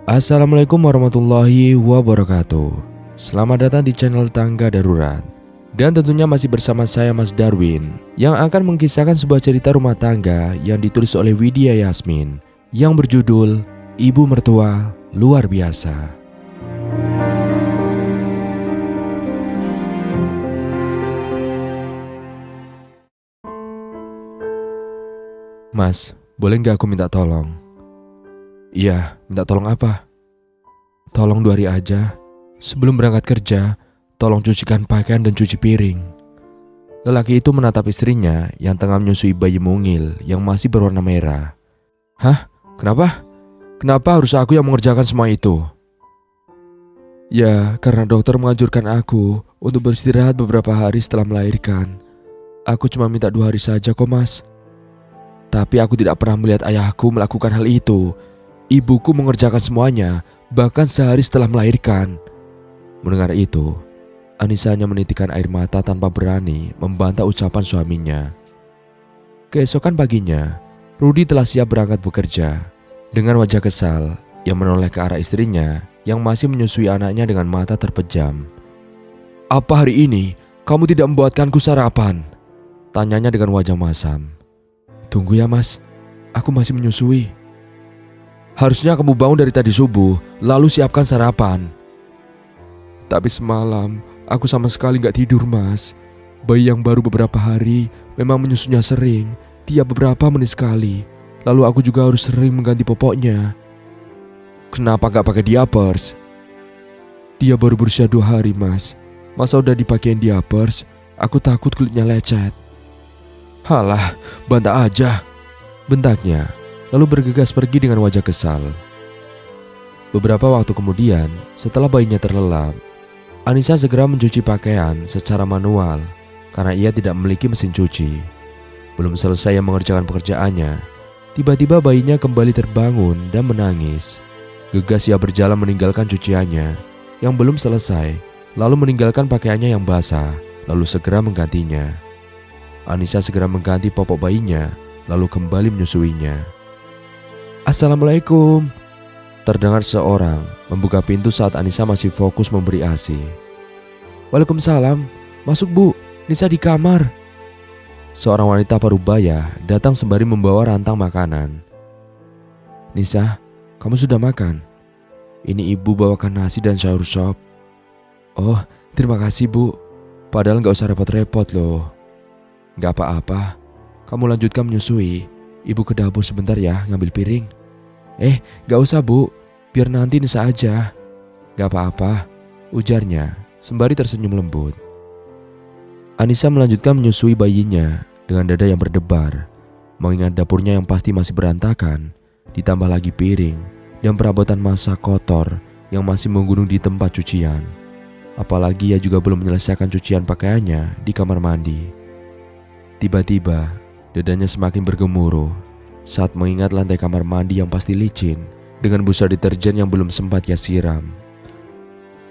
Assalamualaikum warahmatullahi wabarakatuh. Selamat datang di channel Tangga Darurat. Dan tentunya masih bersama saya Mas Darwin, yang akan mengkisahkan sebuah cerita rumah tangga yang ditulis oleh Widya Yasmin, yang berjudul Ibu Mertua Luar Biasa. Mas, boleh nggak aku minta tolong? Iya, minta tolong apa? Tolong 2 hari aja. Sebelum berangkat kerja, tolong cucikan pakaian dan cuci piring. Lelaki itu menatap istrinya yang tengah menyusui bayi mungil yang masih berwarna merah. Hah? Kenapa? Kenapa harus aku yang mengerjakan semua itu? Ya, karena dokter menganjurkan aku untuk beristirahat beberapa hari setelah melahirkan. Aku cuma minta 2 hari saja kok, Mas. Tapi aku tidak pernah melihat ayahku melakukan hal itu. Ibuku mengerjakan semuanya, bahkan sehari setelah melahirkan. Mendengar itu, Anissa hanya menitikkan air mata tanpa berani membantah ucapan suaminya. Keesokan paginya, Rudi telah siap berangkat bekerja. Dengan wajah kesal, ia menoleh ke arah istrinya yang masih menyusui anaknya dengan mata terpejam. "Apa hari ini kamu tidak membuatkanku sarapan?" tanyanya dengan wajah masam. "Tunggu ya Mas, aku masih menyusui." "Harusnya kamu bangun dari tadi subuh, lalu siapkan sarapan." "Tapi semalam, aku sama sekali gak tidur Mas. Bayi yang baru beberapa hari memang menyusunya sering, tiap beberapa menit sekali. Lalu aku juga harus sering mengganti popoknya." "Kenapa gak pakai diapers?" "Dia baru berusia 2 hari Mas. Masa udah dipakein diapers, aku takut kulitnya lecet." "Halah, bantah aja," bentaknya, lalu bergegas pergi dengan wajah kesal. Beberapa waktu kemudian, setelah bayinya terlelap, Anissa segera mencuci pakaian secara manual karena ia tidak memiliki mesin cuci. Belum selesai mengerjakan pekerjaannya, tiba-tiba bayinya kembali terbangun dan menangis. Gegas ia berjalan meninggalkan cuciannya yang belum selesai, lalu meninggalkan pakaiannya yang basah, lalu segera menggantinya. Anissa segera mengganti popok bayinya, lalu kembali menyusuinya. "Assalamualaikum," terdengar seorang membuka pintu saat Anissa masih fokus memberi ASI. "Waalaikumsalam, masuk Bu, Nisa di kamar." Seorang wanita parubaya datang sembari membawa rantang makanan. "Nisa, kamu sudah makan? Ini ibu bawakan nasi dan sayur sop." "Oh, terima kasih Bu, padahal gak usah repot-repot loh." "Gak apa-apa, kamu lanjutkan menyusui. Ibu ke dapur sebentar ya, ngambil piring." Gak usah Bu, biar nanti Nisa aja." "Gak apa-apa," ujarnya sembari tersenyum lembut. Anissa melanjutkan menyusui bayinya dengan dada yang berdebar. Mengingat dapurnya yang pasti masih berantakan, ditambah lagi piring dan perabotan masak kotor yang masih menggunung di tempat cucian. Apalagi ia juga belum menyelesaikan cucian pakaiannya di kamar mandi. Tiba-tiba, dadanya semakin bergemuruh saat mengingat lantai kamar mandi yang pasti licin dengan busa deterjen yang belum sempat ia siram.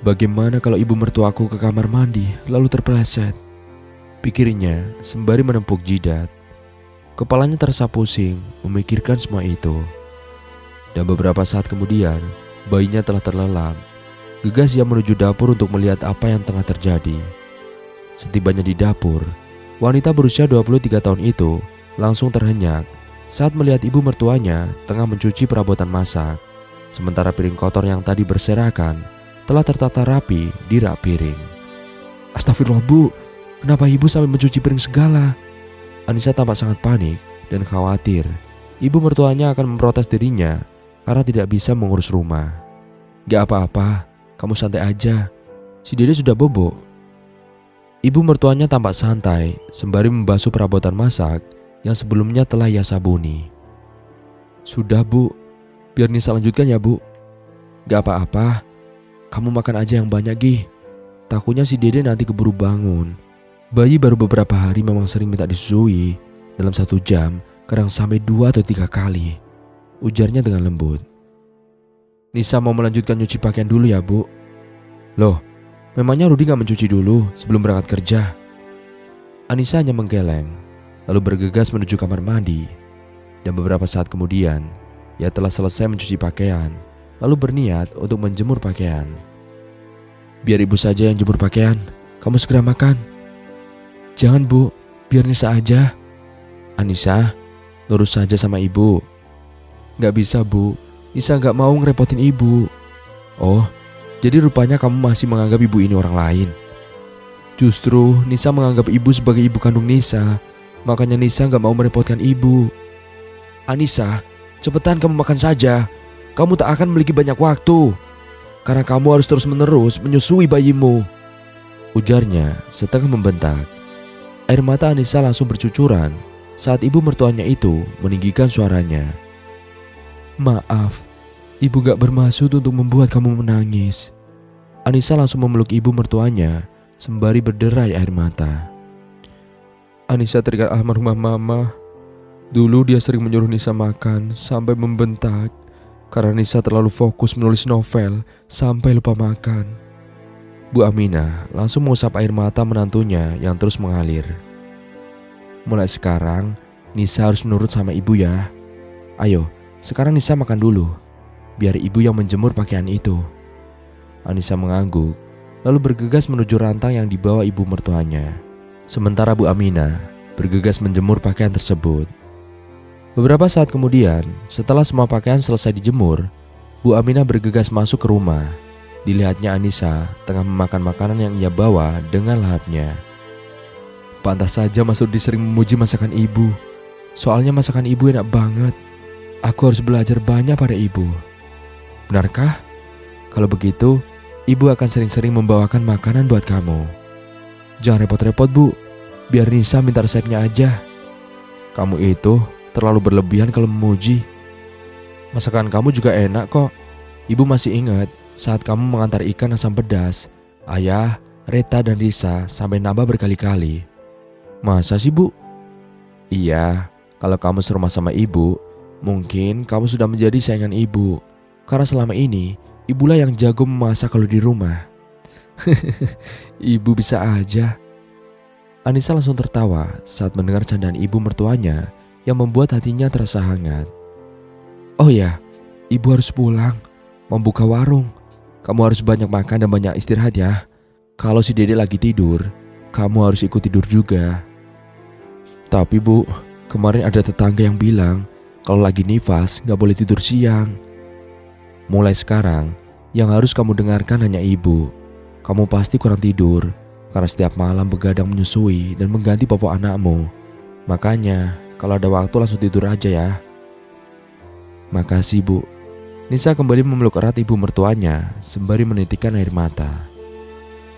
Bagaimana kalau ibu mertuaku ke kamar mandi lalu terpeleset? Pikirnya sembari menepuk jidat. Kepalanya terasa pusing memikirkan semua itu. Dan beberapa saat kemudian, bayinya telah terlelap. Gegas ia menuju dapur untuk melihat apa yang tengah terjadi. Setibanya di dapur, wanita berusia 23 tahun itu langsung terhenyak saat melihat ibu mertuanya tengah mencuci perabotan masak. Sementara piring kotor yang tadi berserakan telah tertata rapi di rak piring. "Astagfirullah Bu, kenapa ibu sampai mencuci piring segala?" Anissa tampak sangat panik dan khawatir ibu mertuanya akan memprotes dirinya karena tidak bisa mengurus rumah. "Gak apa-apa, kamu santai aja, si Dede sudah bobo." Ibu mertuanya tampak santai sembari membasuh perabotan masak yang sebelumnya telah ia sabuni. "Sudah Bu, biar Nisa lanjutkan ya Bu." "Gak apa-apa, kamu makan aja yang banyak Gih. Takutnya si Dede nanti keburu bangun. Bayi baru beberapa hari memang sering minta disusui. Dalam 1 jam, kadang sampai 2 atau 3 kali." Ujarnya dengan lembut. "Nisa mau melanjutkan nyuci pakaian dulu ya Bu." "Loh, memangnya Rudi gak mencuci dulu sebelum berangkat kerja?" Anissa hanya menggeleng, lalu bergegas menuju kamar mandi. Dan beberapa saat kemudian, ia telah selesai mencuci pakaian lalu berniat untuk menjemur pakaian. "Biar ibu saja yang jemur pakaian, kamu segera makan." "Jangan bu, biar Nisa aja." "Anissa, nurut saja sama ibu." "Gak bisa bu, Nisa gak mau ngerepotin ibu." "Oh, jadi rupanya kamu masih menganggap ibu ini orang lain." "Justru Nisa menganggap ibu sebagai ibu kandung Nisa, makanya Nisa gak mau merepotkan ibu." "Anissa, cepetan kamu makan saja. Kamu tak akan memiliki banyak waktu, karena kamu harus terus-menerus menyusui bayimu," ujarnya setengah membentak. Air mata Anissa langsung bercucuran saat ibu mertuanya itu meninggikan suaranya. "Maaf, ibu gak bermaksud untuk membuat kamu menangis." Anissa langsung memeluk ibu mertuanya sembari berderai air mata. Anissa teringat almarhumah mama. Dulu dia sering menyuruh Nisa makan sampai membentak karena Nisa terlalu fokus menulis novel sampai lupa makan. Bu Aminah langsung mengusap air mata menantunya yang terus mengalir. "Mulai sekarang Nisa harus menurut sama ibu ya. Ayo, sekarang Nisa makan dulu, biar ibu yang menjemur pakaian itu." Anissa mengangguk lalu bergegas menuju rantang yang dibawa ibu mertuanya. Sementara Bu Aminah bergegas menjemur pakaian tersebut. Beberapa saat kemudian, setelah semua pakaian selesai dijemur, Bu Aminah bergegas masuk ke rumah. Dilihatnya Anissa tengah memakan makanan yang ia bawa dengan lahapnya. Pantas saja Mas Rudi sering memuji masakan ibu. Soalnya masakan ibu enak banget. Aku harus belajar banyak pada ibu. Benarkah? Kalau begitu, ibu akan sering-sering membawakan makanan buat kamu. Jangan repot-repot bu, biar Nisa minta resepnya aja. Kamu itu terlalu berlebihan kalau memuji. Masakan kamu juga enak kok. Ibu masih ingat saat kamu mengantar ikan asam pedas. Ayah, Reta dan Risa sampai nambah berkali-kali. Masa sih bu? Iya, kalau kamu serumah sama ibu, mungkin kamu sudah menjadi saingan ibu. Karena selama ini, ibulah yang jago memasak kalau di rumah. Ibu bisa aja. Anissa langsung tertawa saat mendengar candaan ibu mertuanya yang membuat hatinya terasa hangat. Oh ya, ibu harus pulang, membuka warung. Kamu harus banyak makan dan banyak istirahat ya. Kalau si Dede lagi tidur, kamu harus ikut tidur juga. Tapi bu, kemarin ada tetangga yang bilang kalau lagi nifas gak boleh tidur siang. Mulai sekarang, yang harus kamu dengarkan hanya ibu. Kamu pasti kurang tidur karena setiap malam begadang menyusui dan mengganti popok anakmu. Makanya, kalau ada waktu langsung tidur aja ya. Makasih bu. Nisa kembali memeluk erat ibu mertuanya sembari menitikkan air mata.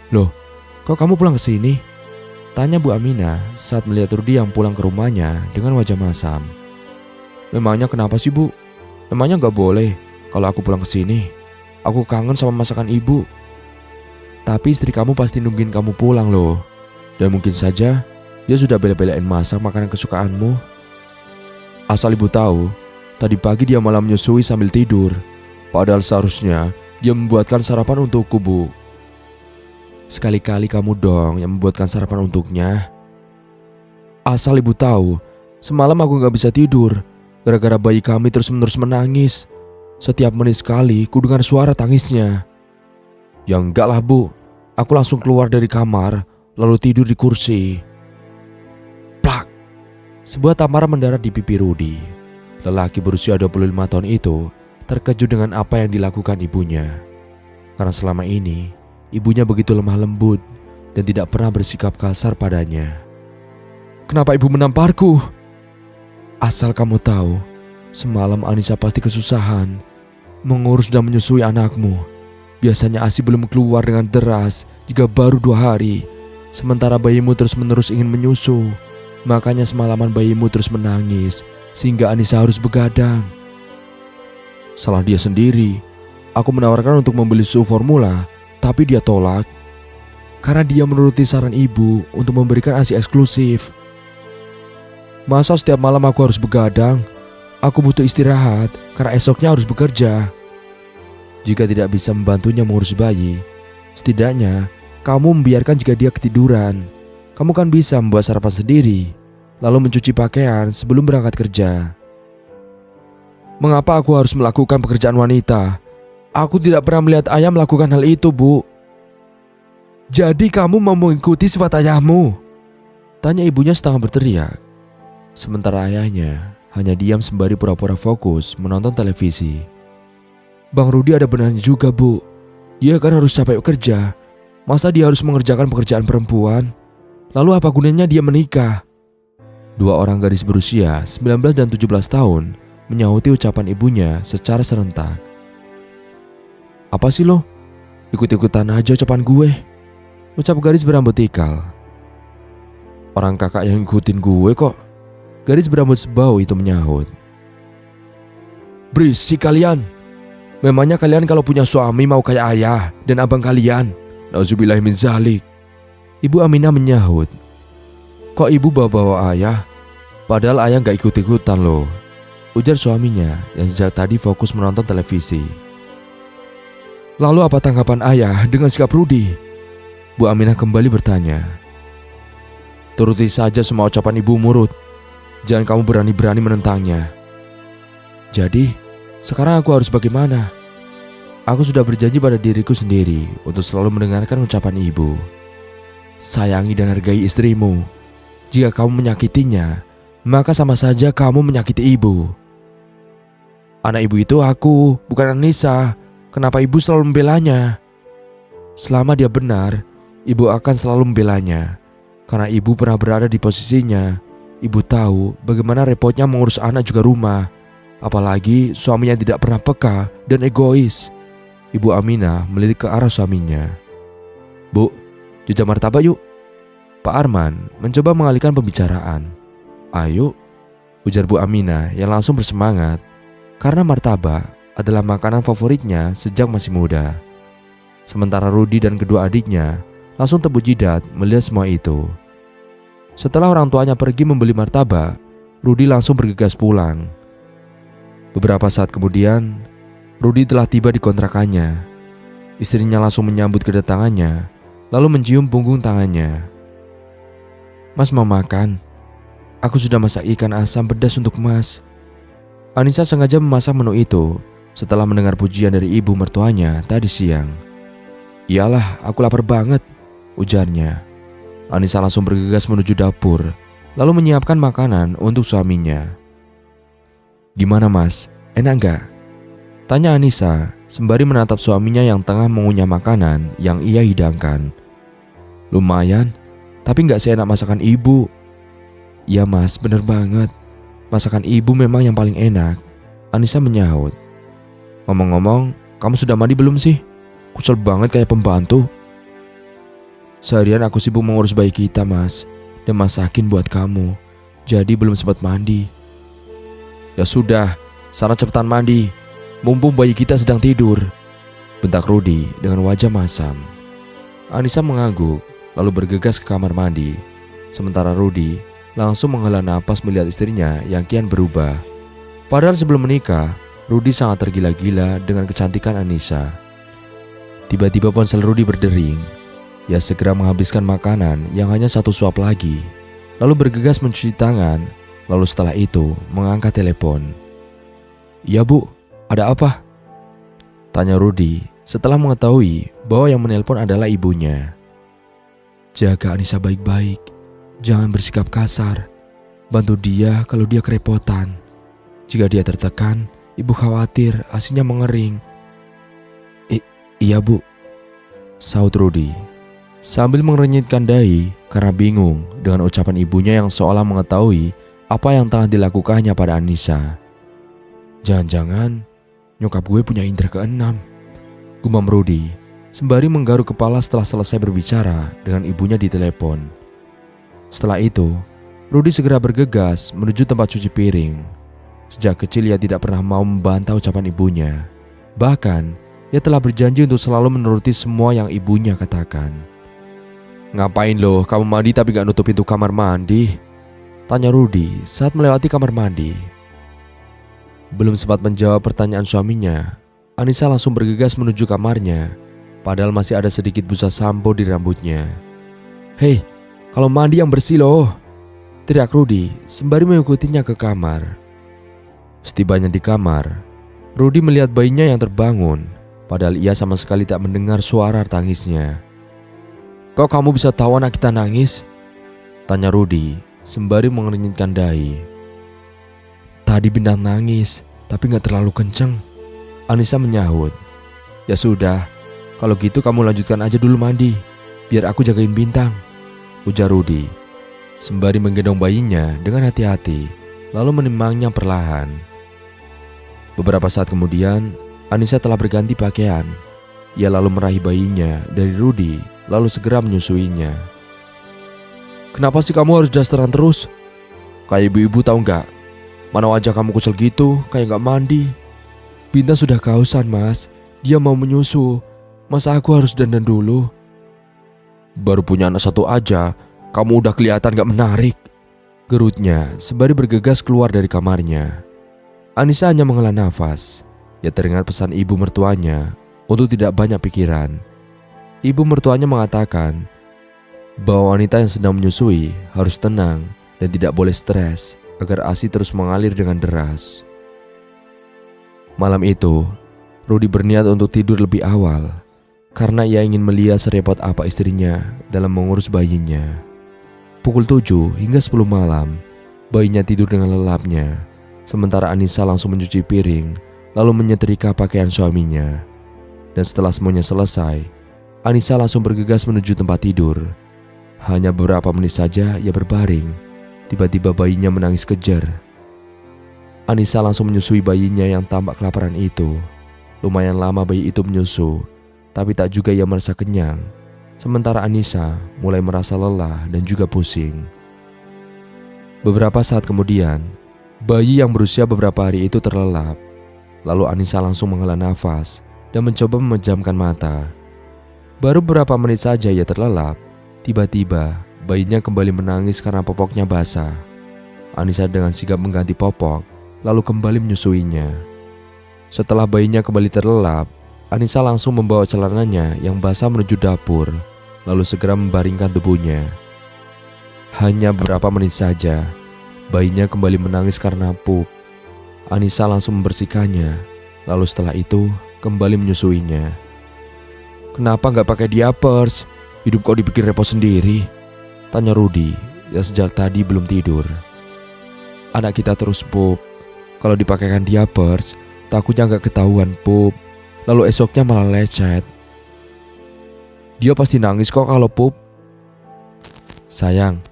Loh, kok kamu pulang ke sini? Tanya Bu Aminah saat melihat Rudi yang pulang ke rumahnya dengan wajah masam. Memangnya kenapa sih bu? Memangnya gak boleh kalau aku pulang ke sini? Aku kangen sama masakan ibu. Tapi istri kamu pasti nungguin kamu pulang loh. Dan mungkin saja dia sudah bela-belain masak makanan kesukaanmu. Asal ibu tahu, tadi pagi dia malah menyusui sambil tidur. Padahal seharusnya dia membuatkan sarapan untukku bu. Sekali-kali kamu dong yang membuatkan sarapan untuknya. Asal ibu tahu, semalam aku gak bisa tidur gara-gara bayi kami terus-menerus menangis. Setiap menit sekali ku dengar suara tangisnya. Ya enggak lah bu, aku langsung keluar dari kamar lalu tidur di kursi. Plak! Sebuah tamparan mendarat di pipi Rudi. Lelaki berusia 25 tahun itu terkejut dengan apa yang dilakukan ibunya. Karena selama ini ibunya begitu lemah lembut dan tidak pernah bersikap kasar padanya. Kenapa ibu menamparku? Asal kamu tahu, semalam Anissa pasti kesusahan mengurus dan menyusui anakmu. Biasanya ASI belum keluar dengan deras jika baru 2 hari. Sementara bayimu terus-menerus ingin menyusu. Makanya semalaman bayimu terus menangis sehingga Anissa harus begadang. Salah dia sendiri. Aku menawarkan untuk membeli susu formula, tapi dia tolak. Karena dia menuruti saran ibu untuk memberikan ASI eksklusif. Masa setiap malam aku harus begadang? Aku butuh istirahat karena esoknya harus bekerja. Jika tidak bisa membantunya mengurus bayi, setidaknya kamu membiarkan jika dia ketiduran. Kamu kan bisa membuat sarapan sendiri, lalu mencuci pakaian sebelum berangkat kerja. Mengapa aku harus melakukan pekerjaan wanita? Aku tidak pernah melihat ayah melakukan hal itu, Bu. Jadi kamu mau mengikuti sifat ayahmu? Tanya ibunya setengah berteriak. Sementara ayahnya hanya diam sembari pura-pura fokus menonton televisi. Bang Rudi ada benarnya juga, Bu. Dia kan harus capek kerja. Masa dia harus mengerjakan pekerjaan perempuan? Lalu apa gunanya dia menikah? Dua orang gadis berusia 19 dan 17 tahun menyahuti ucapan ibunya secara serentak. Apa sih lo? Ikut-ikutan aja ucapan gue, ucap gadis berambut ikal. Orang kakak yang ikutin gue kok, gadis berambut sebau itu menyahut. Berisik kalian. Memangnya kalian kalau punya suami mau kayak ayah dan abang kalian? Nauzubillahi min zalik. Ibu Aminah menyahut. Kok ibu bawa-bawa ayah? Padahal ayah gak ikut-ikutan loh, ujar suaminya yang sejak tadi fokus menonton televisi. Lalu apa tanggapan ayah dengan sikap Rudi? Bu Aminah kembali bertanya. Turuti saja semua ucapan ibu Murut. Jangan kamu berani-berani menentangnya. Jadi, sekarang aku harus bagaimana? Aku sudah berjanji pada diriku sendiri untuk selalu mendengarkan ucapan ibu. Sayangi dan hargai istrimu. Jika kamu menyakitinya, maka sama saja kamu menyakiti ibu. Anak ibu itu aku, bukan Anissa. Kenapa ibu selalu membelanya? Selama dia benar, ibu akan selalu membelanya. Karena ibu pernah berada di posisinya. Ibu tahu bagaimana repotnya mengurus anak juga rumah. Apalagi suaminya tidak pernah peka dan egois. Ibu Aminah melirik ke arah suaminya. Bu, jajah martabak yuk. Pak Arman mencoba mengalihkan pembicaraan. Ayo, ujar Bu Aminah yang langsung bersemangat. Karena martabak adalah makanan favoritnya sejak masih muda. Sementara Rudi dan kedua adiknya langsung tebu jidat melihat semua itu. Setelah orang tuanya pergi membeli martabak, Rudi langsung bergegas pulang. Beberapa saat kemudian, Rudi telah tiba di kontrakannya. Istrinya langsung menyambut kedatangannya, lalu mencium punggung tangannya. Mas mau makan? Aku sudah masak ikan asam pedas untuk Mas. Anissa sengaja memasak menu itu setelah mendengar pujian dari ibu mertuanya tadi siang. Iyalah, aku lapar banget, ujarnya. Anissa langsung bergegas menuju dapur, lalu menyiapkan makanan untuk suaminya. Gimana Mas, enak gak? Tanya Anissa sembari menatap suaminya yang tengah mengunyah makanan yang ia hidangkan. Lumayan, tapi gak seenak masakan ibu. Ya Mas, bener banget. Masakan ibu memang yang paling enak, Anissa menyahut. Ngomong-ngomong, kamu sudah mandi belum sih? Kusel banget kayak pembantu. Seharian aku sibuk mengurus bayi kita Mas, dan masakin buat kamu. Jadi belum sempat mandi. Ya sudah, sana cepetan mandi. Mumpung bayi kita sedang tidur, bentak Rudi dengan wajah masam. Anissa mengangguk lalu bergegas ke kamar mandi. Sementara Rudi langsung menghela napas melihat istrinya yang kian berubah. Padahal sebelum menikah, Rudi sangat tergila-gila dengan kecantikan Anissa. Tiba-tiba ponsel Rudi berdering. Ia segera menghabiskan makanan yang hanya satu suap lagi, lalu bergegas mencuci tangan, lalu setelah itu mengangkat telepon. "Ya Bu, ada apa?" tanya Rudi setelah mengetahui bahwa yang menelpon adalah ibunya. "Jaga Anissa baik-baik, jangan bersikap kasar. Bantu dia kalau dia kerepotan. Jika dia tertekan, ibu khawatir asinya mengering." Iya Bu, sahut Rudi sambil mengernyitkan dahi karena bingung dengan ucapan ibunya yang seolah mengetahui apa yang tengah dilakukannya pada Anissa. Jangan-jangan nyokap gue punya indera keenam, gumam Rudi sembari menggaruk kepala setelah selesai berbicara dengan ibunya di telepon. Setelah itu, Rudi segera bergegas menuju tempat cuci piring. Sejak kecil ia tidak pernah mau membantah ucapan ibunya. Bahkan, ia telah berjanji untuk selalu menuruti semua yang ibunya katakan. "Ngapain loh kamu mandi tapi gak nutup pintu kamar mandi?" tanya Rudi saat melewati kamar mandi. Belum sempat menjawab pertanyaan suaminya, Anissa langsung bergegas menuju kamarnya. Padahal masih ada sedikit busa sampo di rambutnya. "Hei, kalau mandi yang bersih loh!" teriak Rudi sembari mengikutinya ke kamar. Setibanya di kamar, Rudi melihat bayinya yang terbangun. padahal ia sama sekali tak mendengar suara tangisnya. "Kok kamu bisa tahu anak kita nangis?" tanya Rudy sembari mengernyitkan dahi. "Tadi Bintang nangis, tapi gak terlalu kenceng," Anissa menyahut. "Ya sudah, kalau gitu kamu lanjutkan aja dulu mandi, biar aku jagain Bintang," ujar Rudy sembari menggendong bayinya dengan hati-hati, lalu menimbangnya perlahan. Beberapa saat kemudian, Anissa telah berganti pakaian. Ia lalu meraih bayinya dari Rudy, lalu segera menyusuinya. "Kenapa sih kamu harus dasteran terus? Kayak ibu-ibu tahu nggak? Mana wajah kamu kucel gitu, kayak nggak mandi. Bintang sudah kehausan mas, dia mau menyusu. Masa aku harus dandan dulu?" "Baru punya anak satu aja, kamu udah kelihatan gak menarik," gerutnya sembari bergegas keluar dari kamarnya. Anissa hanya menghela nafas. Ia teringat pesan ibu mertuanya untuk tidak banyak pikiran. Ibu mertuanya mengatakan bahwa wanita yang sedang menyusui harus tenang dan tidak boleh stres agar ASI terus mengalir dengan deras. Malam itu, Rudy berniat untuk tidur lebih awal karena ia ingin melihat serepot apa istrinya dalam mengurus bayinya. Pukul 7 hingga 10 malam, bayinya tidur dengan lelapnya, sementara Anissa langsung mencuci piring, lalu menyetrika pakaian suaminya. Dan setelah semuanya selesai, Anissa langsung bergegas menuju tempat tidur. Hanya beberapa menit saja ia berbaring, tiba-tiba bayinya menangis kejer. Anissa langsung menyusui bayinya yang tampak kelaparan itu. Lumayan lama bayi itu menyusu, tapi tak juga ia merasa kenyang. Sementara Anissa mulai merasa lelah dan juga pusing. Beberapa saat kemudian, bayi yang berusia beberapa hari itu terlelap. Lalu Anissa langsung menghela nafas dan mencoba memejamkan mata. Baru beberapa menit saja ia terlelap, tiba-tiba bayinya kembali menangis karena popoknya basah. Anissa dengan sigap mengganti popok, lalu kembali menyusuinya. Setelah bayinya kembali terlelap, Anissa langsung membawa celananya yang basah menuju dapur, lalu segera membaringkan tubuhnya. Hanya beberapa menit saja, bayinya kembali menangis karena pup. Anissa langsung membersihkannya, lalu setelah itu kembali menyusuinya. "Kenapa nggak pakai diapers? Hidup kau dibikin repot sendiri," tanya Rudy yang sejak tadi belum tidur. "Anak kita terus pup. Kalau dipakaikan diapers, takutnya nggak ketahuan pup. Lalu esoknya malah lecet. Dia pasti nangis kok kalau pup." "Sayang,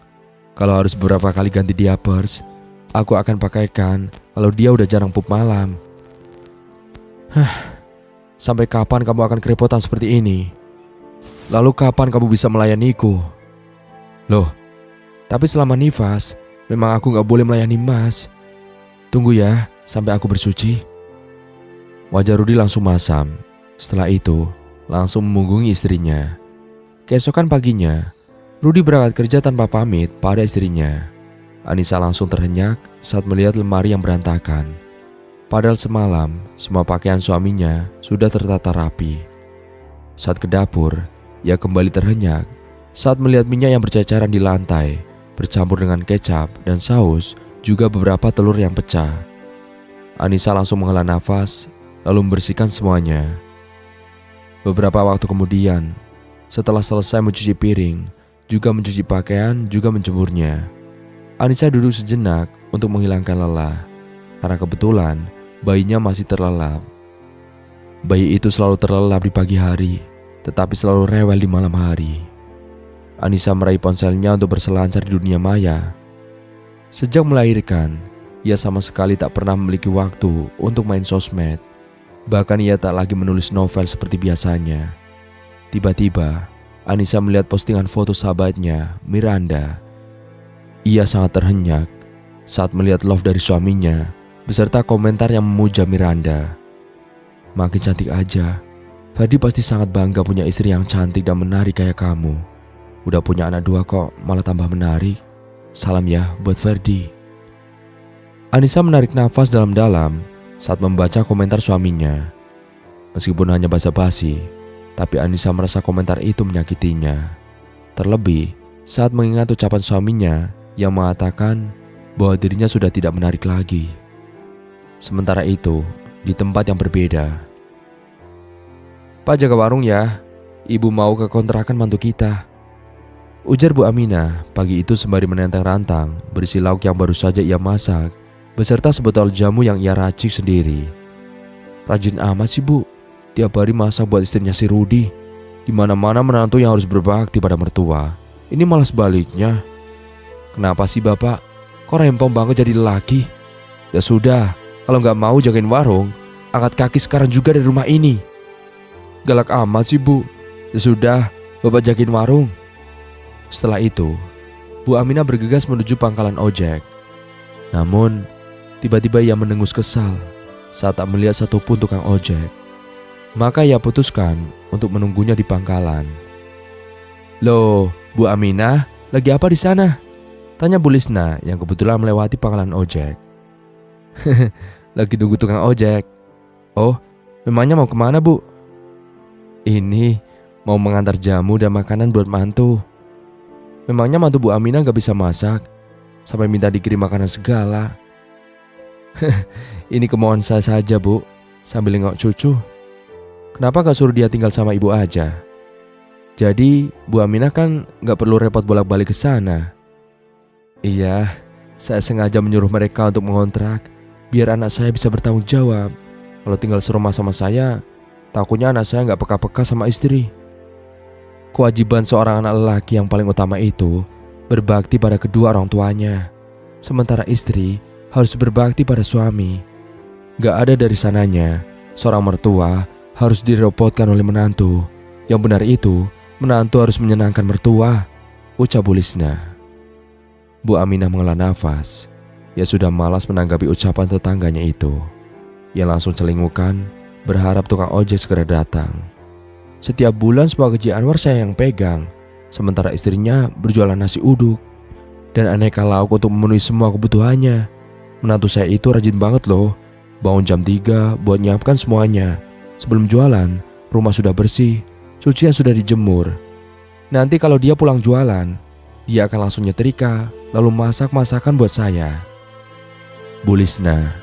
kalau harus beberapa kali ganti diapers, aku akan pakaikan kalau dia udah jarang pup malam." "Sampai kapan kamu akan kerepotan seperti ini? Lalu kapan kamu bisa melayaniku?" "Loh, tapi selama nifas, memang aku gak boleh melayani mas. Tunggu ya, sampai aku bersuci." Wajah Rudy langsung masam. Setelah itu, langsung memunggungi istrinya. Keesokan paginya, Rudy berangkat kerja tanpa pamit pada istrinya. Anissa langsung terhenyak saat melihat lemari yang berantakan. Padahal semalam, semua pakaian suaminya sudah tertata rapi. Saat ke dapur, ia kembali terhenyak saat melihat minyak yang berceceran di lantai, bercampur dengan kecap dan saus, juga beberapa telur yang pecah. Anissa langsung menghela nafas, lalu membersihkan semuanya. Beberapa waktu kemudian, setelah selesai mencuci piring, juga mencuci pakaian, juga menjemurnya, Anissa duduk sejenak untuk menghilangkan lelah, karena kebetulan bayinya masih terlelap. Bayi itu selalu terlelap di pagi hari, tetapi selalu rewel di malam hari. Anissa meraih ponselnya untuk berselancar di dunia maya. Sejak melahirkan, ia sama sekali tak pernah memiliki waktu untuk main sosmed. Bahkan ia tak lagi menulis novel seperti biasanya. Tiba-tiba, Anissa melihat postingan foto sahabatnya, Miranda. Ia sangat terhenyak saat melihat love dari suaminya, beserta komentar yang memuja Miranda. "Makin cantik aja. Ferdi pasti sangat bangga punya istri yang cantik dan menarik kayak kamu. Udah punya anak 2 kok, malah tambah menarik. Salam ya buat Ferdi." Anissa menarik nafas dalam-dalam saat membaca komentar suaminya. Meskipun hanya basa-basi, tapi Anissa merasa komentar itu menyakitinya. Terlebih saat mengingat ucapan suaminya yang mengatakan bahwa dirinya sudah tidak menarik lagi. Sementara itu, di tempat yang berbeda, "Pak jaga warung ya, ibu mau ke kontrakan mantu kita," ujar Bu Aminah pagi itu sembari menenteng rantang berisi lauk yang baru saja ia masak, beserta sebotol jamu yang ia racik sendiri. "Rajin amat sih Bu, tiap hari masak buat istrinya si Rudi. Di mana-mana menantu yang harus berbakti pada mertua. Ini malah sebaliknya. Kenapa sih Bapak? Kok rempong banget jadi lelaki? Ya sudah, kalau nggak mau jagain warung, angkat kaki sekarang juga dari rumah ini." "Galak amat sih Bu. Ya sudah, Bapak jagain warung." Setelah itu, Bu Aminah bergegas menuju pangkalan ojek. Namun, tiba-tiba ia mendengus kesal saat tak melihat satupun tukang ojek. Maka ia putuskan untuk menunggunya di pangkalan. "Loh, Bu Aminah, lagi apa di sana?" tanya Bu Lisna yang kebetulan melewati pangkalan ojek. "Lagi nunggu tukang ojek." "Oh, memangnya mau kemana Bu?" "Ini mau mengantar jamu dan makanan buat mantu." "Memangnya mantu Bu Aminah gak bisa masak? Sampai minta dikirim makanan segala." "Ini kemauan saya saja Bu," sambil nengok cucu. "Kenapa gak suruh dia tinggal sama ibu aja? Jadi Bu Aminah kan gak perlu repot bolak-balik ke sana." "Iya, saya sengaja menyuruh mereka untuk mengontrak biar anak saya bisa bertanggung jawab. Kalau tinggal serumah sama saya, takutnya anak saya gak peka-peka sama istri. Kewajiban seorang anak lelaki yang paling utama itu berbakti pada kedua orang tuanya. Sementara istri harus berbakti pada suami. Gak ada dari sananya seorang mertua harus direpotkan oleh menantu. Yang benar itu, menantu harus menyenangkan mertua," ucap Bu Lisna. Bu Aminah menghela nafas. Ia sudah malas menanggapi ucapan tetangganya itu. Ia langsung celingukan, berharap tukang ojek segera datang. Setiap bulan semua gaji Anwar saya yang pegang, sementara istrinya berjualan nasi uduk dan aneka lauk untuk memenuhi semua kebutuhannya. Menantu saya itu rajin banget loh, bangun jam 3 buat nyiapkan semuanya. Sebelum jualan, rumah sudah bersih, cucian sudah dijemur. Nanti kalau dia pulang jualan, dia akan langsung nyetrika, lalu masak masakan buat saya." Bu Lisna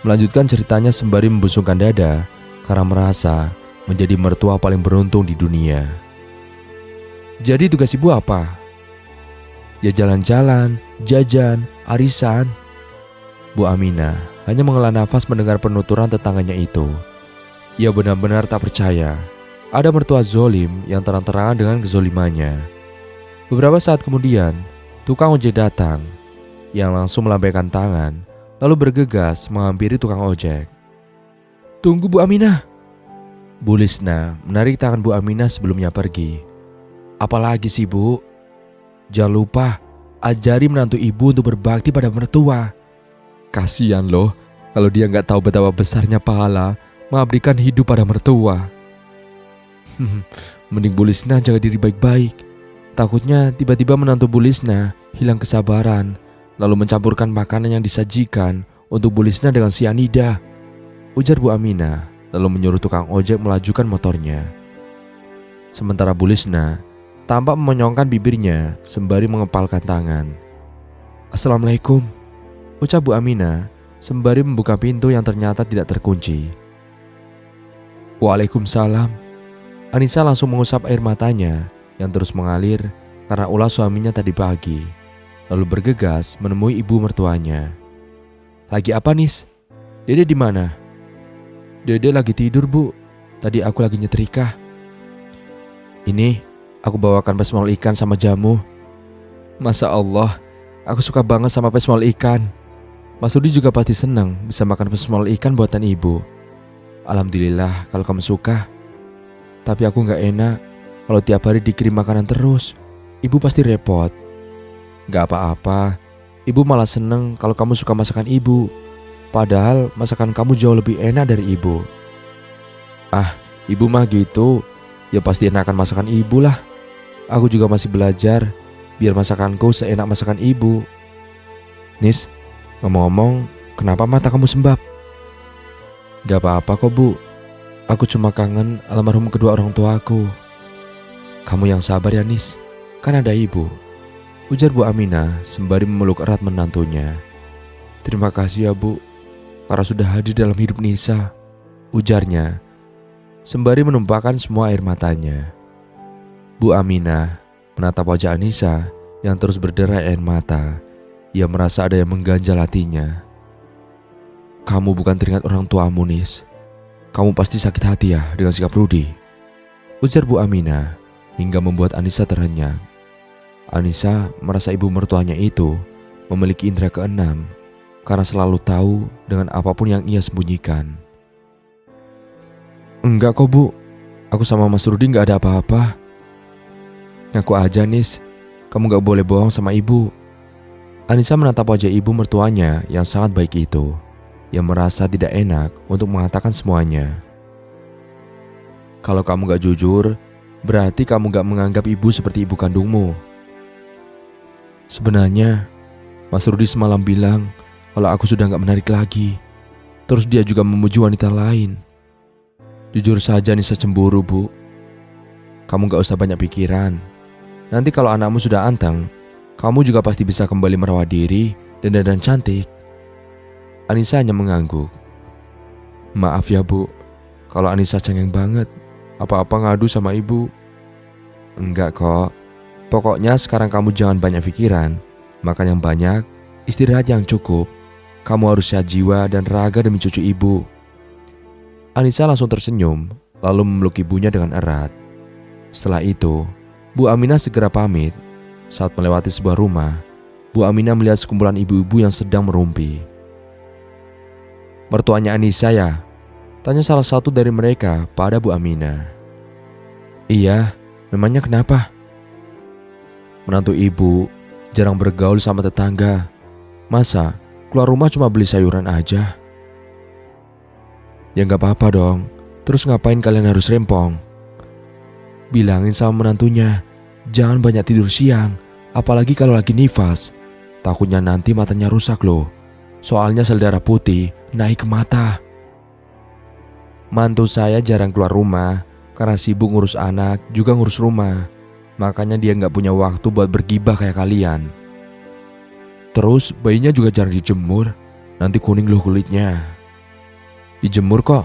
melanjutkan ceritanya sembari membusungkan dada karena merasa menjadi mertua paling beruntung di dunia. "Jadi tugas ibu apa?" "Ya jalan-jalan, jajan, arisan." Bu Aminah hanya menghela nafas mendengar penuturan tetangganya itu. Ia benar-benar tak percaya ada mertua zolim yang terang-terangan dengan kezolimannya. Beberapa saat kemudian, tukang ojek datang yang langsung melambaikan tangan lalu bergegas menghampiri tukang ojek. "Tunggu Bu Aminah." Bu Lisna menarik tangan Bu Aminah sebelumnya pergi. "Apalagi sih Bu? Jangan lupa ajari menantu ibu untuk berbakti pada mertua. Kasihan loh kalau dia gak tahu betapa besarnya pahala mengabdikan hidup pada mertua." Mending Bu Lisna jaga diri baik-baik. Takutnya tiba-tiba menantu Bu Lisna hilang kesabaran lalu mencampurkan makanan yang disajikan untuk Bu Lisna dengan sianida, ujar Bu Aminah lalu menyuruh tukang ojek melajukan motornya. Sementara Bu Lisna tampak memonyongkan bibirnya sembari mengepalkan tangan. "Assalamualaikum," ucap Bu Aminah sembari membuka pintu yang ternyata tidak terkunci. "Waalaikumsalam." Anissa langsung mengusap air matanya yang terus mengalir karena ulah suaminya tadi pagi, lalu bergegas menemui ibu mertuanya. "Lagi apa, Nis? Dede di mana?" "Dede lagi tidur, Bu. Tadi aku lagi nyetrika." "Ini aku bawakan pesmol ikan sama jamu." "Masya Allah, aku suka banget sama pesmol ikan. Mas Rudi juga pasti senang bisa makan pesmol ikan buatan ibu." "Alhamdulillah kalau kamu suka. Tapi aku gak enak kalau tiap hari dikirim makanan terus. Ibu pasti repot." "Gak apa-apa, ibu malah seneng kalau kamu suka masakan ibu. Padahal masakan kamu jauh lebih enak dari ibu." "Ah, ibu mah gitu. Ya pasti enakan masakan ibu lah. Aku juga masih belajar biar masakanku seenak masakan ibu." "Nis, ngomong-ngomong, kenapa mata kamu sembab?" "Gak apa-apa kok Bu. Aku cuma kangen almarhum kedua orang tuaku." "Kamu yang sabar ya Nis, kan ada ibu," ujar Bu Aminah sembari memeluk erat menantunya. "Terima kasih ya Bu, karena sudah hadir dalam hidup Nisa," ujarnya sembari menumpahkan semua air matanya. Bu Aminah menatap wajah Anissa yang terus berderai air mata. Ia merasa ada yang mengganjal hatinya. "Kamu bukan teringat orang tuamu, Nis. Kamu pasti sakit hati ya dengan sikap Rudi," ujar Bu Aminah hingga membuat Anissa terhenyak. Anissa merasa ibu mertuanya itu memiliki indera keenam karena selalu tahu dengan apapun yang ia sembunyikan. "Enggak kok Bu, aku sama Mas Rudi gak ada apa-apa." "Ngaku aja Nis, kamu gak boleh bohong sama ibu." Anissa menatap wajah ibu mertuanya yang sangat baik itu. Ia merasa tidak enak untuk mengatakan semuanya. "Kalau kamu gak jujur, berarti kamu gak menganggap ibu seperti ibu kandungmu. Sebenarnya, Mas Rudi semalam bilang kalau aku sudah gak menarik lagi. Terus dia juga memuji wanita lain. Jujur saja Nisa cemburu, Bu. Kamu gak usah banyak pikiran. Nanti kalau anakmu sudah anteng, kamu juga pasti bisa kembali merawat diri dan dandan cantik." Anissa hanya mengangguk. "Maaf ya Bu, kalau Anissa cengeng banget, apa-apa ngadu sama ibu." "Enggak kok, pokoknya sekarang kamu jangan banyak pikiran, makan yang banyak, istirahat yang cukup. Kamu harus sehat jiwa dan raga demi cucu ibu." Anissa langsung tersenyum, lalu memeluk ibunya dengan erat. Setelah itu, Bu Aminah segera pamit. Saat melewati sebuah rumah, Bu Aminah melihat sekumpulan ibu-ibu yang sedang merumpi. "Mertuanya Anissa ya?" tanya salah satu dari mereka pada Bu Aminah. "Iya, memangnya kenapa?" "Menantu ibu jarang bergaul sama tetangga. Masa keluar rumah cuma beli sayuran aja?" "Ya gak apa-apa dong, terus ngapain kalian harus rempong?" "Bilangin sama menantunya, jangan banyak tidur siang, apalagi kalau lagi nifas. Takutnya nanti matanya rusak loh. Soalnya sel darah putih naik ke mata." "Mantu saya jarang keluar rumah karena sibuk ngurus anak juga ngurus rumah. Makanya dia gak punya waktu buat bergibah kayak kalian. Terus bayinya juga jarang dijemur, nanti kuning loh kulitnya." "Dijemur kok,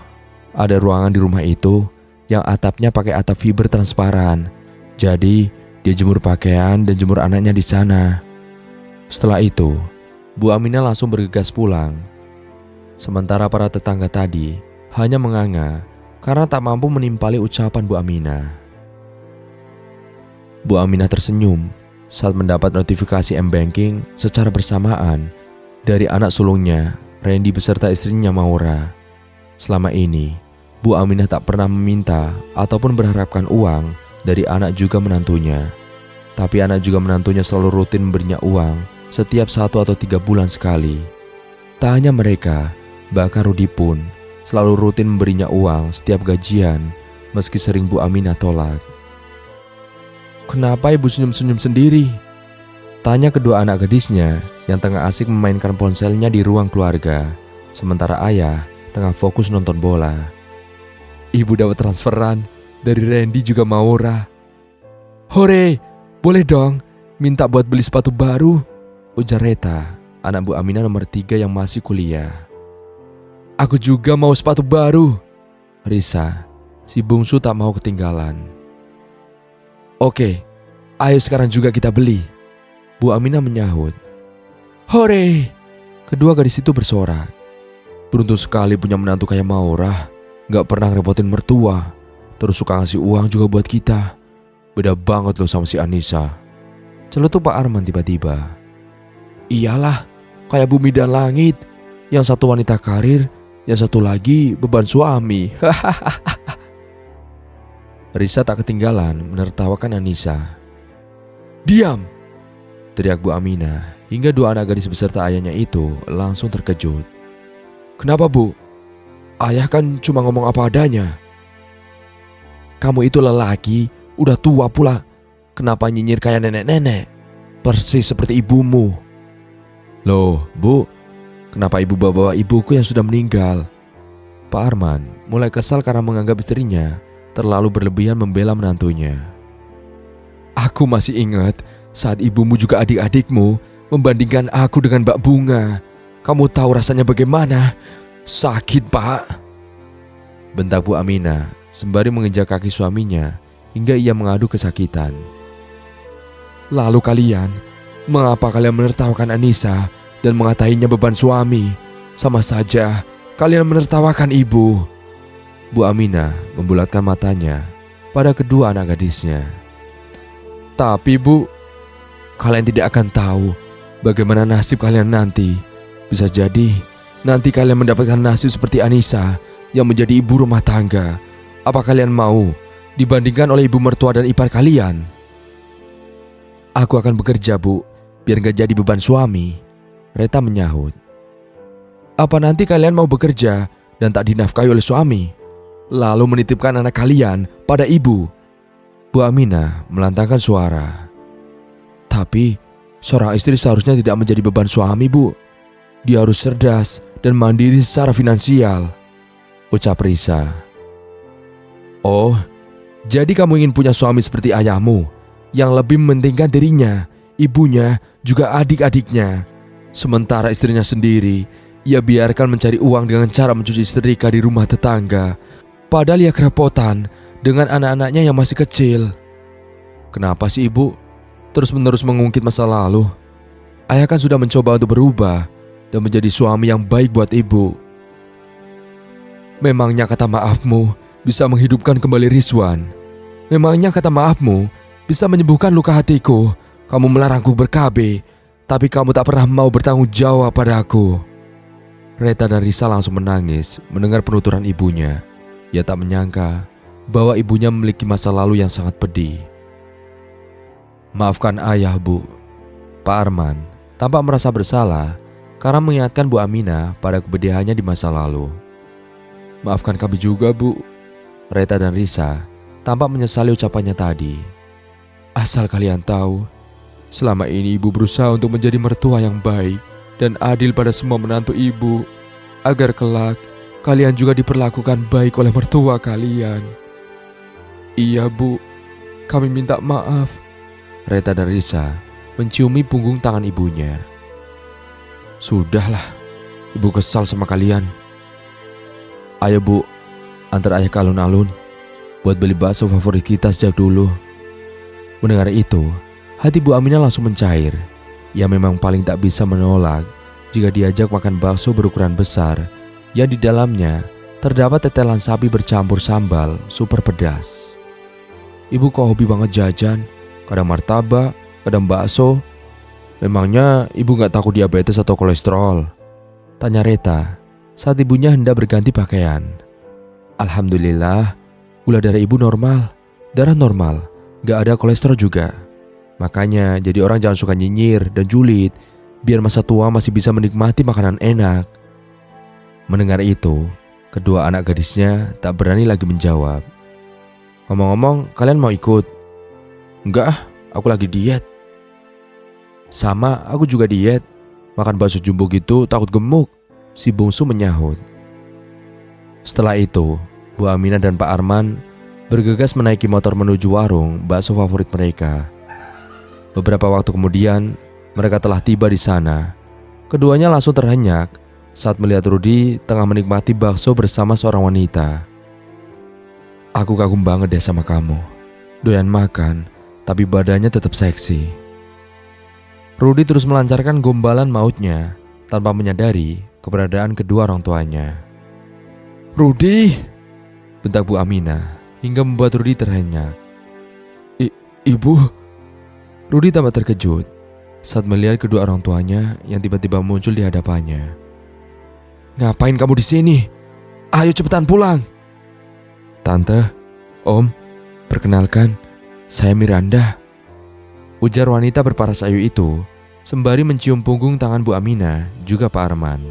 ada ruangan di rumah itu yang atapnya pakai atap fiber transparan. Jadi dia jemur pakaian dan jemur anaknya di sana." Setelah itu, Bu Aminah langsung bergegas pulang. Sementara para tetangga tadi hanya menganga karena tak mampu menimpali ucapan Bu Aminah. Bu Aminah tersenyum saat mendapat notifikasi M-Banking secara bersamaan dari anak sulungnya, Randy beserta istrinya Maura. Selama ini, Bu Aminah tak pernah meminta ataupun berharapkan uang dari anak juga menantunya. Tapi anak juga menantunya selalu rutin memberinya uang setiap 1 atau 3 bulan sekali. Tak hanya mereka, bahkan Rudi pun selalu rutin memberinya uang setiap gajian, meski sering Bu Aminah tolak. "Kenapa ibu senyum-senyum sendiri?" tanya kedua anak gadisnya yang tengah asik memainkan ponselnya di ruang keluarga, sementara ayah tengah fokus nonton bola. "Ibu dapat transferan dari Randy juga Maura." "Hore, boleh dong minta buat beli sepatu baru," ujar Reta, anak Bu Aminah nomor 3 yang masih kuliah. "Aku juga mau sepatu baru," Risa, si bungsu tak mau ketinggalan. "Oke, ayo sekarang juga kita beli," Bu Aminah menyahut. "Hore!" kedua gadis itu bersorak. Beruntung sekali punya menantu kayak Maura, gak pernah ngerepotin mertua, terus suka ngasih uang juga buat kita. Beda banget loh sama si Anissa, celetuk Pak Arman tiba-tiba. "Iyalah, kayak bumi dan langit. Yang satu wanita karir, yang satu lagi beban suami." Risa tak ketinggalan menertawakan Anissa. "Diam!" teriak Bu Aminah hingga 2 anak gadis beserta ayahnya itu langsung terkejut. "Kenapa Bu? Ayah kan cuma ngomong apa adanya." "Kamu itu lelaki, udah tua pula. Kenapa nyinyir kayak nenek-nenek? Persis seperti ibumu." "Loh Bu, kenapa ibu bawa ibuku yang sudah meninggal?" Pak Arman mulai kesal karena menganggap istrinya terlalu berlebihan membela menantunya. "Aku masih ingat saat ibumu juga adik-adikmu membandingkan aku dengan Mbak Bunga. Kamu tahu rasanya bagaimana? Sakit Pak," bentak Bu Aminah sembari menginjak kaki suaminya hingga ia mengadu kesakitan. "Lalu kalian, mengapa kalian menertawakan Anissa dan mengatakannya beban suami? Sama saja kalian menertawakan ibu." Bu Aminah membulatkan matanya pada kedua anak gadisnya. "Tapi Bu, kalian tidak akan tahu bagaimana nasib kalian nanti. Bisa jadi nanti kalian mendapatkan nasib seperti Anissa yang menjadi ibu rumah tangga. Apa kalian mau dibandingkan oleh ibu mertua dan ipar kalian?" "Aku akan bekerja, Bu, biar gak jadi beban suami," Reta menyahut. "Apa nanti kalian mau bekerja dan tak dinafkahi oleh suami, lalu menitipkan anak kalian pada ibu?" Bu Aminah melantangkan suara. "Tapi seorang istri seharusnya tidak menjadi beban suami, Bu. Dia harus cerdas dan mandiri secara finansial," ucap Risa. "Oh, jadi kamu ingin punya suami seperti ayahmu, yang lebih mementingkan dirinya, ibunya, juga adik-adiknya. Sementara istrinya sendiri, ia biarkan mencari uang dengan cara mencuci setrika di rumah tetangga. Padahal ia kerepotan dengan anak-anaknya yang masih kecil. Kenapa sih ibu terus-menerus mengungkit masa lalu? Ayah kan sudah mencoba untuk berubah dan menjadi suami yang baik buat ibu. Memangnya kata maafmu bisa menghidupkan kembali Rizwan? Memangnya kata maafmu bisa menyembuhkan luka hatiku? Kamu melarangku ber-KB, tapi kamu tak pernah mau bertanggung jawab padaku." Reta dan Risa langsung menangis mendengar penuturan ibunya. Ia tak menyangka bahwa ibunya memiliki masa lalu yang sangat pedih. "Maafkan ayah, Bu." Pak Arman tampak merasa bersalah karena mengingatkan Bu Aminah pada kepedihannya di masa lalu. "Maafkan kami juga, Bu." Reta dan Risa tampak menyesali ucapannya tadi. "Asal kalian tahu, selama ini ibu berusaha untuk menjadi mertua yang baik dan adil pada semua menantu ibu, agar kelak kalian juga diperlakukan baik oleh mertua kalian." "Iya, Bu, kami minta maaf." Reta dan Risa menciumi punggung tangan ibunya. "Sudahlah, ibu kesal sama kalian. Ayo Bu, antar ayah ke alun-alun buat beli bakso favorit kita sejak dulu." Mendengar itu, hati Bu Aminah langsung mencair. Ia memang paling tak bisa menolak jika diajak makan bakso berukuran besar yang di dalamnya terdapat tetelan sapi bercampur sambal super pedas. "Ibu kok hobi banget jajan? Kadang martabak, kadang bakso. Memangnya ibu gak takut diabetes atau kolesterol?" tanya Reta saat ibunya hendak berganti pakaian. "Alhamdulillah, gula darah ibu normal, darah normal, gak ada kolesterol juga. Makanya jadi orang jangan suka nyinyir dan julid, biar masa tua masih bisa menikmati makanan enak." Mendengar itu, kedua anak gadisnya tak berani lagi menjawab. "Ngomong-ngomong, kalian mau ikut?" "Enggak ah, aku lagi diet." "Sama, aku juga diet. Makan bakso jumbo gitu takut gemuk," si bungsu menyahut. Setelah itu, Bu Aminah dan Pak Arman bergegas menaiki motor menuju warung bakso favorit mereka. Beberapa waktu kemudian, mereka telah tiba di sana. Keduanya langsung terhenyak saat melihat Rudi tengah menikmati bakso bersama seorang wanita. "Aku kagum banget deh sama kamu. Doyan makan, tapi badannya tetap seksi." Rudi terus melancarkan gombalan mautnya tanpa menyadari keberadaan kedua orang tuanya. "Rudi!" bentak Bu Aminah hingga membuat Rudi terhenyak. Ibu?" Rudi tampak terkejut saat melihat kedua orang tuanya yang tiba-tiba muncul di hadapannya. "Ngapain kamu di sini? Ayo cepetan pulang." "Tante, Om, perkenalkan, saya Miranda," ujar wanita berparas ayu itu sembari mencium punggung tangan Bu Aminah juga Pak Arman.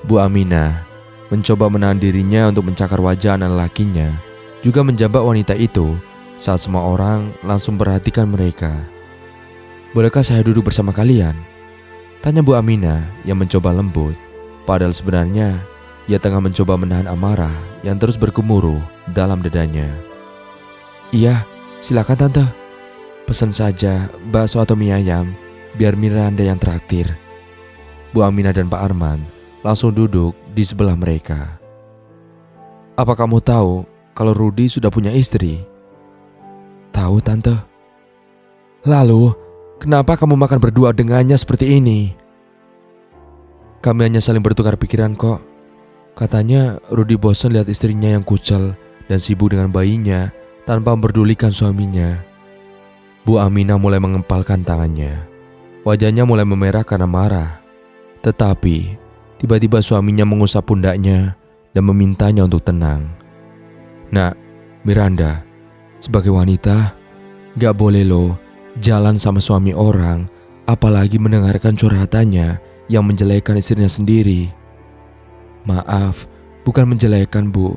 Bu Aminah mencoba menahan dirinya untuk mencakar wajah anak lakinya, juga menjambak wanita itu saat semua orang langsung perhatikan mereka. "Bolehkah saya duduk bersama kalian?" tanya Bu Aminah yang mencoba lembut, padahal sebenarnya ia tengah mencoba menahan amarah yang terus bergemuruh dalam dadanya. "Iya, silakan tante. Pesan saja bakso atau mie ayam, biar Miranda yang traktir." Bu Aminah dan Pak Arman langsung duduk di sebelah mereka. "Apa kamu tahu kalau Rudy sudah punya istri? Tahu tante. Lalu, kenapa kamu makan berdua dengannya seperti ini? Kami hanya saling bertukar pikiran kok. Katanya Rudy bosan lihat istrinya yang kucel dan sibuk dengan bayinya tanpa memperdulikan suaminya. Bu Aminah mulai mengempalkan tangannya. Wajahnya mulai memerah karena marah. Tetapi tiba-tiba suaminya mengusap pundaknya dan memintanya untuk tenang. Nak, Miranda, sebagai wanita, gak boleh loh jalan sama suami orang, apalagi mendengarkan curhatannya yang menjelekkan istrinya sendiri. Maaf, bukan menjelekkan Bu,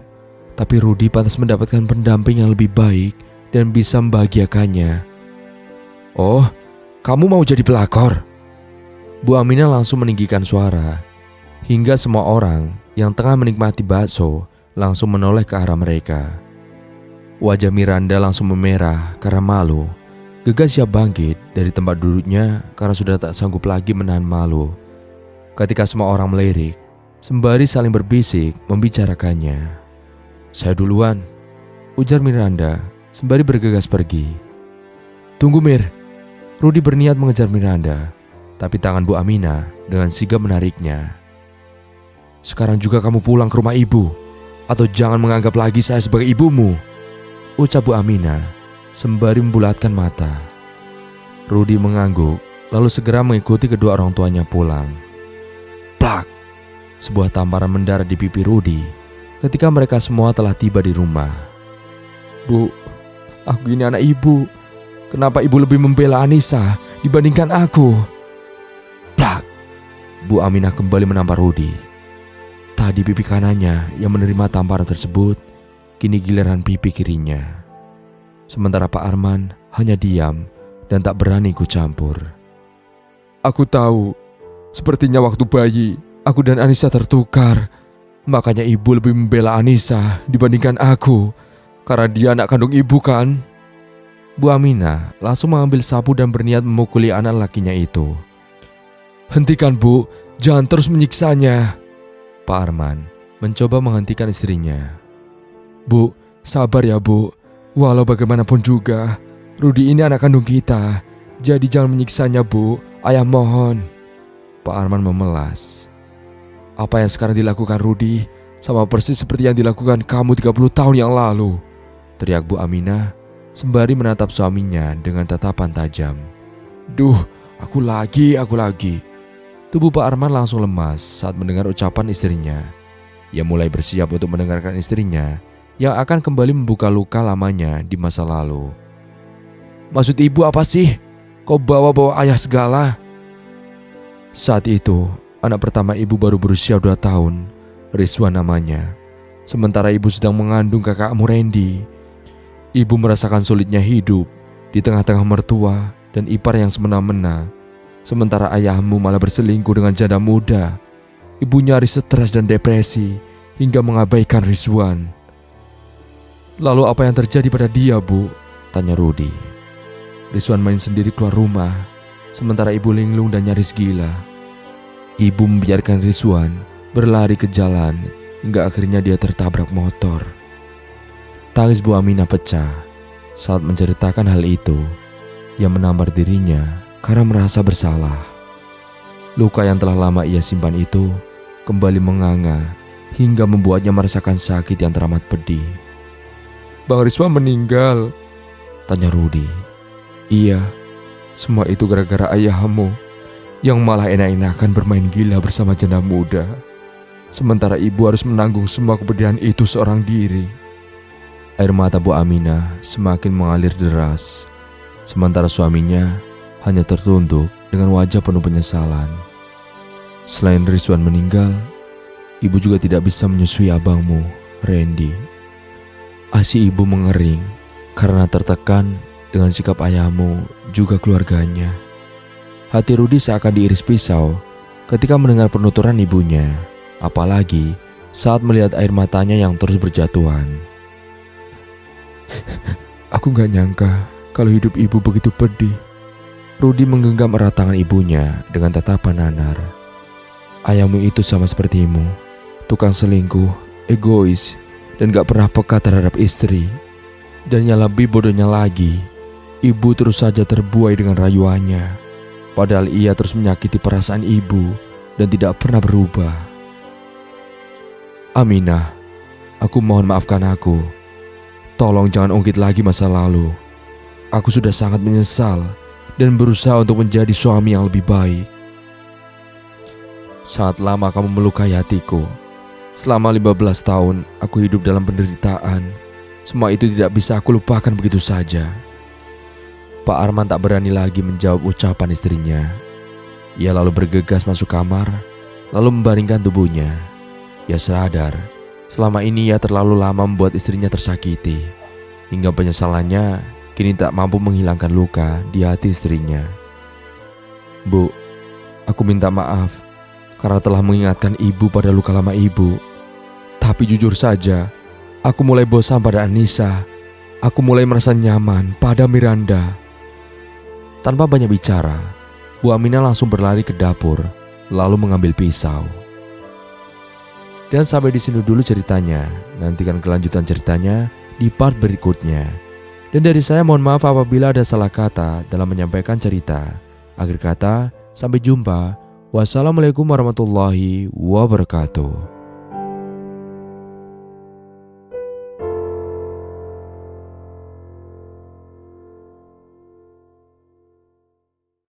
tapi Rudy pantas mendapatkan pendamping yang lebih baik dan bisa membahagiakannya. Oh, kamu mau jadi pelakor? Bu Aminah langsung meninggikan suara, hingga semua orang yang tengah menikmati bakso langsung menoleh ke arah mereka. Wajah Miranda langsung memerah karena malu. Gegas siap bangkit dari tempat duduknya karena sudah tak sanggup lagi menahan malu. Ketika semua orang melirik, sembari saling berbisik membicarakannya. Saya duluan, ujar Miranda sembari bergegas pergi. Tunggu Mir, Rudy berniat mengejar Miranda, tapi tangan Bu Aminah dengan sigap menariknya. Sekarang juga kamu pulang ke rumah ibu, atau jangan menganggap lagi saya sebagai ibumu, ucap Bu Aminah sembari membulatkan mata. Rudy mengangguk lalu segera mengikuti kedua orang tuanya pulang. Plak! Sebuah tamparan mendarat di pipi Rudy ketika mereka semua telah tiba di rumah. Bu, aku ini anak ibu. Kenapa ibu lebih membela Anissa dibandingkan aku? Plak! Bu Aminah kembali menampar Rudy. Tadi pipi kanannya yang menerima tamparan tersebut, kini giliran pipi kirinya. Sementara Pak Arman hanya diam dan tak berani ikut campur. Aku tahu, sepertinya waktu bayi, aku dan Anissa tertukar. Makanya ibu lebih membela Anissa dibandingkan aku, karena dia anak kandung ibu kan? Bu Aminah langsung mengambil sapu dan berniat memukuli anak lakinya itu. Hentikan Bu, jangan terus menyiksanya. Pak Arman mencoba menghentikan istrinya. Bu, sabar ya Bu. Walau bagaimanapun juga, Rudy ini anak kandung kita. Jadi jangan menyiksanya Bu, ayah mohon. Pak Arman memelas. Apa yang sekarang dilakukan Rudy sama persis seperti yang dilakukan kamu 30 tahun yang lalu, teriak Bu Aminah sembari menatap suaminya dengan tatapan tajam. Duh, aku lagi. Tubuh Pak Arman langsung lemas saat mendengar ucapan istrinya. Ia mulai bersiap untuk mendengarkan istrinya yang akan kembali membuka luka lamanya di masa lalu. Maksud ibu apa sih? Kau bawa-bawa ayah segala? Saat itu, anak pertama ibu baru berusia 2 tahun, Rizwan namanya. Sementara ibu sedang mengandung kakakmu Randy. Ibu merasakan sulitnya hidup di tengah-tengah mertua dan ipar yang semena-mena. Sementara ayahmu malah berselingkuh dengan janda muda. Ibu nyaris stres dan depresi hingga mengabaikan Rizwan. Lalu apa yang terjadi pada dia, Bu? Tanya Rudy. Rizwan main sendiri keluar rumah, sementara ibu linglung dan nyaris gila. Ibu membiarkan Rizwan berlari ke jalan hingga akhirnya dia tertabrak motor. Tangis Bu Aminah pecah saat menceritakan hal itu. Ia menampar dirinya karena merasa bersalah. Luka yang telah lama ia simpan itu kembali menganga hingga membuatnya merasakan sakit yang teramat pedih. Bang Rizwan meninggal, tanya Rudy. Iya, semua itu gara-gara ayahmu yang malah enak-enakan bermain gila bersama janda muda. Sementara ibu harus menanggung semua kepedihan itu seorang diri. Air mata Bu Aminah semakin mengalir deras. Sementara suaminya hanya tertunduk dengan wajah penuh penyesalan. Selain Rizwan meninggal, ibu juga tidak bisa menyusui abangmu, Randy. Asi ibu mengering karena tertekan dengan sikap ayahmu juga keluarganya. Hati Rudy seakan diiris pisau ketika mendengar penuturan ibunya, apalagi saat melihat air matanya yang terus berjatuhan. Aku gak nyangka kalau hidup ibu begitu pedih. Rudy menggenggam erat tangan ibunya dengan tatapan nanar. Ayahmu itu sama sepertimu, tukang selingkuh, egois, dan gak pernah peka terhadap istri. Dan yang lebih bodohnya lagi, ibu terus saja terbuai dengan rayuannya, padahal ia terus menyakiti perasaan ibu dan tidak pernah berubah. Aminah, aku mohon maafkan aku. Tolong jangan ungkit lagi masa lalu. Aku sudah sangat menyesal dan berusaha untuk menjadi suami yang lebih baik. Sangat lama kamu melukai hatiku. Selama 15 tahun aku hidup dalam penderitaan. Semua itu tidak bisa aku lupakan begitu saja. Pak Arman tak berani lagi menjawab ucapan istrinya. Ia lalu bergegas masuk kamar, lalu membaringkan tubuhnya. Ia sadar, selama ini ia terlalu lama membuat istrinya tersakiti, hingga penyesalannya kini tak mampu menghilangkan luka di hati istrinya. Bu, aku minta maaf karena telah mengingatkan ibu pada luka lama ibu. Tapi jujur saja, aku mulai bosan pada Anissa. Aku mulai merasa nyaman pada Miranda. Tanpa banyak bicara, Bu Aminah langsung berlari ke dapur, lalu mengambil pisau. Dan sampai di sini dulu ceritanya. Nantikan kelanjutan ceritanya di part berikutnya. Dan dari saya mohon maaf apabila ada salah kata dalam menyampaikan cerita. Akhir kata, sampai jumpa. Wassalamualaikum warahmatullahi wabarakatuh.